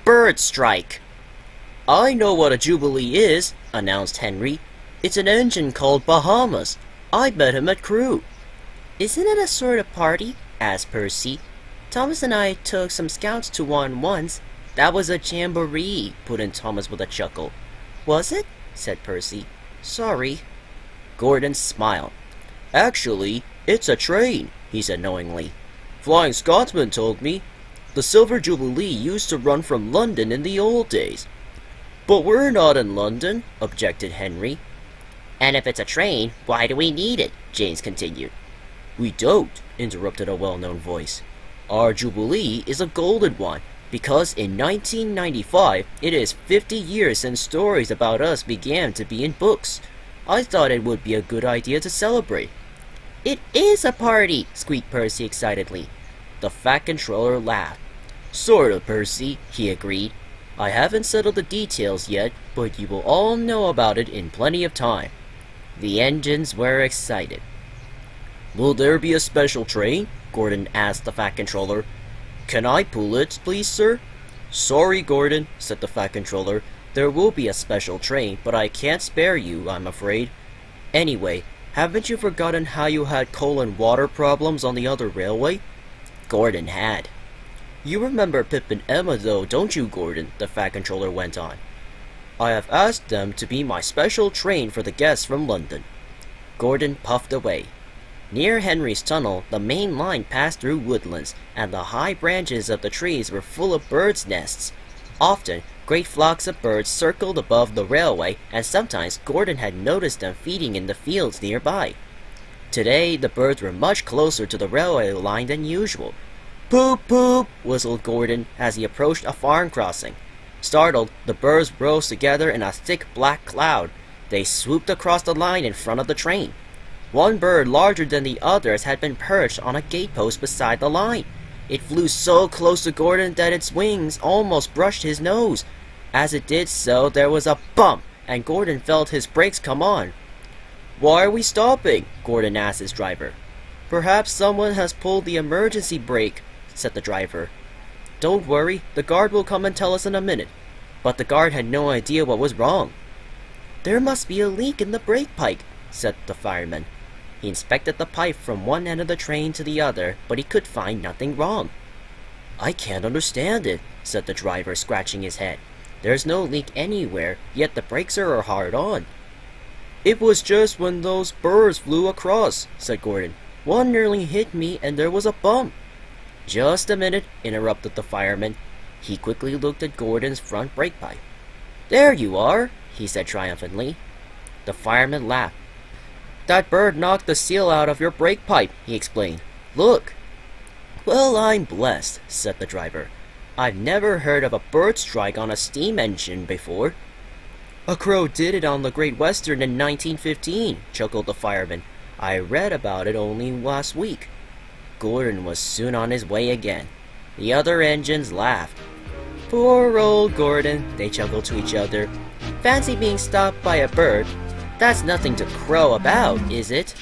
Birdstrike. I know what a Jubilee is, announced Henry. It's an engine called Bahamas. I met him at crew. Isn't it a sort of party? Asked Percy. Thomas and I took some scouts to one once. That was a jamboree, put in Thomas with a chuckle. Was it? Said Percy. Sorry. Gordon smiled. Actually, it's a train, he said knowingly. Flying Scotsman told me. The Silver Jubilee used to run from London in the old days. But we're not in London, objected Henry. And if it's a train, why do we need it? James continued. We don't, interrupted a well-known voice. Our Jubilee is a golden one, because in 1995, it is 50 years since stories about us began to be in books. I thought it would be a good idea to celebrate. It is a party, squeaked Percy excitedly. The Fat Controller laughed. Sort of, Percy, he agreed. I haven't settled the details yet, but you will all know about it in plenty of time. The engines were excited. Will there be a special train? Gordon asked the Fat Controller. Can I pull it, please, sir? Sorry, Gordon, said the Fat Controller. There will be a special train, but I can't spare you, I'm afraid. Anyway, haven't you forgotten how you had coal and water problems on the other railway? Gordon had. You remember Pip and Emma, though, don't you, Gordon? The Fat Controller went on. I have asked them to be my special train for the guests from London. Gordon puffed away. Near Henry's tunnel, the main line passed through woodlands, and the high branches of the trees were full of birds' nests. Often, great flocks of birds circled above the railway, and sometimes Gordon had noticed them feeding in the fields nearby. Today, the birds were much closer to the railway line than usual. Poop, poop, whistled Gordon as he approached a farm crossing. Startled, the birds rose together in a thick black cloud. They swooped across the line in front of the train. One bird larger than the others had been perched on a gatepost beside the line. It flew so close to Gordon that its wings almost brushed his nose. As it did so, there was a bump, and Gordon felt his brakes come on. Why are we stopping? Gordon asked his driver. Perhaps someone has pulled the emergency brake, said the driver. Don't worry, the guard will come and tell us in a minute. But the guard had no idea what was wrong. There must be a leak in the brake pipe, said the fireman. He inspected the pipe from one end of the train to the other, but he could find nothing wrong. I can't understand it, said the driver, scratching his head. There's no leak anywhere, yet the brakes are hard on. It was just when those birds flew across, said Gordon. One nearly hit me and there was a bump. Just a minute, interrupted the fireman. He quickly looked at Gordon's front brake pipe. There you are, he said triumphantly. The fireman laughed. That bird knocked the seal out of your brake pipe, he explained. Look. Well, I'm blessed, said the driver. I've never heard of a birdstrike on a steam engine before. A crow did it on the Great Western in 1915, chuckled the fireman. I read about it only last week. Gordon was soon on his way again. The other engines laughed. Poor old Gordon, they chuckled to each other. Fancy being stopped by a bird. That's nothing to crow about, is it?